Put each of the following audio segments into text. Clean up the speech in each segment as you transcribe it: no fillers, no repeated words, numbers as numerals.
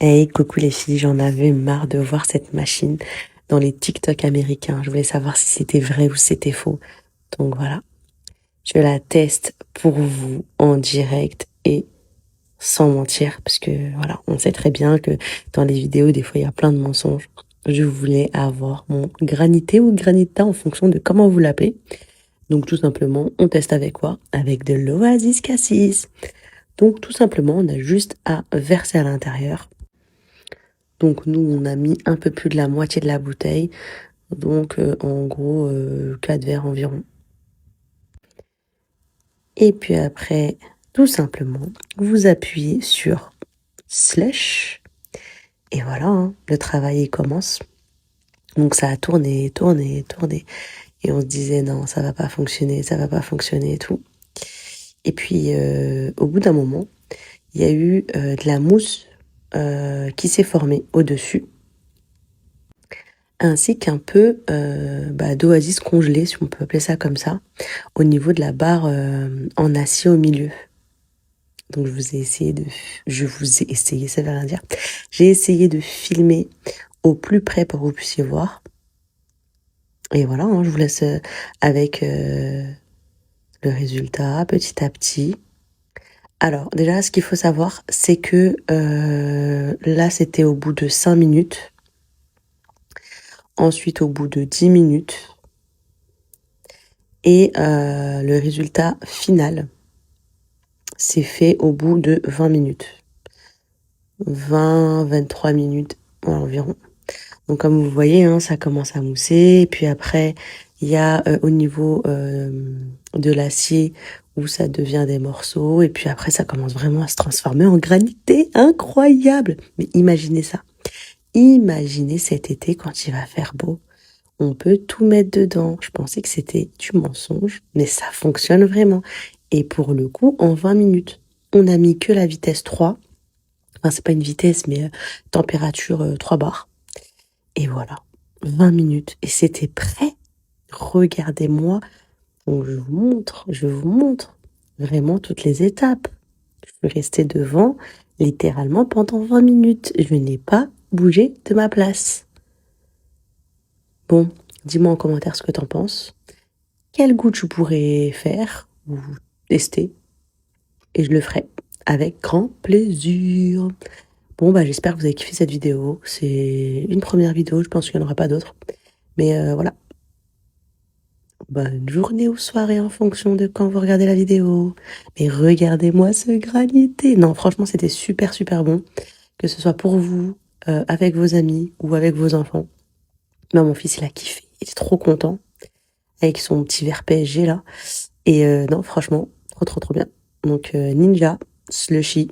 Hey, coucou les filles, j'en avais marre de voir cette machine dans les TikTok américains. Je voulais savoir si c'était vrai ou si c'était faux. Donc voilà, je la teste pour vous en direct et sans mentir, parce que voilà, on sait très bien que dans les vidéos, des fois, il y a plein de mensonges. Je voulais avoir mon granité ou granita en fonction de comment vous l'appelez. Donc tout simplement, on teste avec quoi? Avec de l'Oasis Cassis. Donc tout simplement, on a juste à verser à l'intérieur. Donc nous, on a mis un peu plus de la moitié de la bouteille. Donc en gros, 4 verres environ. Et puis après, tout simplement, vous appuyez sur Slush. Et voilà, hein, le travail il commence. Donc ça a tourné, tourné, tourné. Et on se disait non, ça va pas fonctionner, ça va pas fonctionner et tout. Et puis au bout d'un moment, il y a eu de la mousse qui s'est formée au-dessus, ainsi qu'un peu d'oasis congelé, si on peut appeler ça comme ça, au niveau de la barre en acier au milieu. Donc je vous ai essayé, ça veut rien dire. J'ai essayé de filmer au plus près pour que vous puissiez voir. Et voilà, hein, je vous laisse avec le résultat petit à petit. Alors déjà, ce qu'il faut savoir, c'est que là, c'était au bout de 5 minutes. Ensuite, au bout de 10 minutes. Et le résultat final, c'est fait au bout de 20 minutes. 20-23 minutes environ. Donc comme vous voyez, hein, ça commence à mousser. Et puis après, il y a au niveau de l'acier où ça devient des morceaux. Et puis après, ça commence vraiment à se transformer en granité. Incroyable! Mais imaginez ça. Imaginez cet été quand il va faire beau. On peut tout mettre dedans. Je pensais que c'était du mensonge, mais ça fonctionne vraiment. Et pour le coup, en 20 minutes, on a mis que la vitesse 3. Enfin, c'est pas une vitesse, mais température 3 bars. Et voilà, 20 minutes. Et c'était prêt. Regardez-moi. Donc, je vous montre vraiment toutes les étapes. Je suis restée devant littéralement pendant 20 minutes. Je n'ai pas bougé de ma place. Bon, dis-moi en commentaire ce que t'en penses. Quel goût tu pourrais faire ou tester? Et je le ferai avec grand plaisir. Bon, bah, j'espère que vous avez kiffé cette vidéo. C'est une première vidéo, je pense qu'il n'y en aura pas d'autres. Mais voilà. Bonne journée ou soirée en fonction de quand vous regardez la vidéo. Mais regardez-moi ce granité. Non, franchement, c'était super, super bon. Que ce soit pour vous, avec vos amis ou avec vos enfants. Mais mon fils, il a kiffé. Il est trop content. Avec son petit verre PSG, là. Et non, franchement, trop, trop, trop bien. Donc, Ninja, Slushy.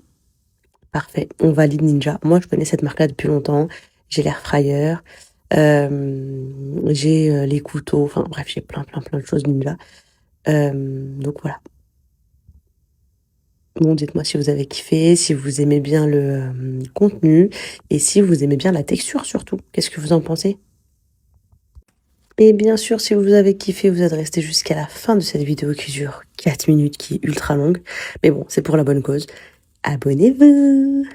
Parfait. On valide Ninja. Moi, je connais cette marque-là depuis longtemps. J'ai l'air fryer. J'ai les couteaux. Enfin, bref, j'ai plein, plein, plein de choses Ninja. Donc voilà. Bon, dites-moi si vous avez kiffé, si vous aimez bien le contenu et si vous aimez bien la texture surtout. Qu'est-ce que vous en pensez? Et bien sûr, si vous avez kiffé, vous êtes resté jusqu'à la fin de cette vidéo qui dure 4 minutes, qui est ultra longue. Mais bon, c'est pour la bonne cause. Abonnez-vous!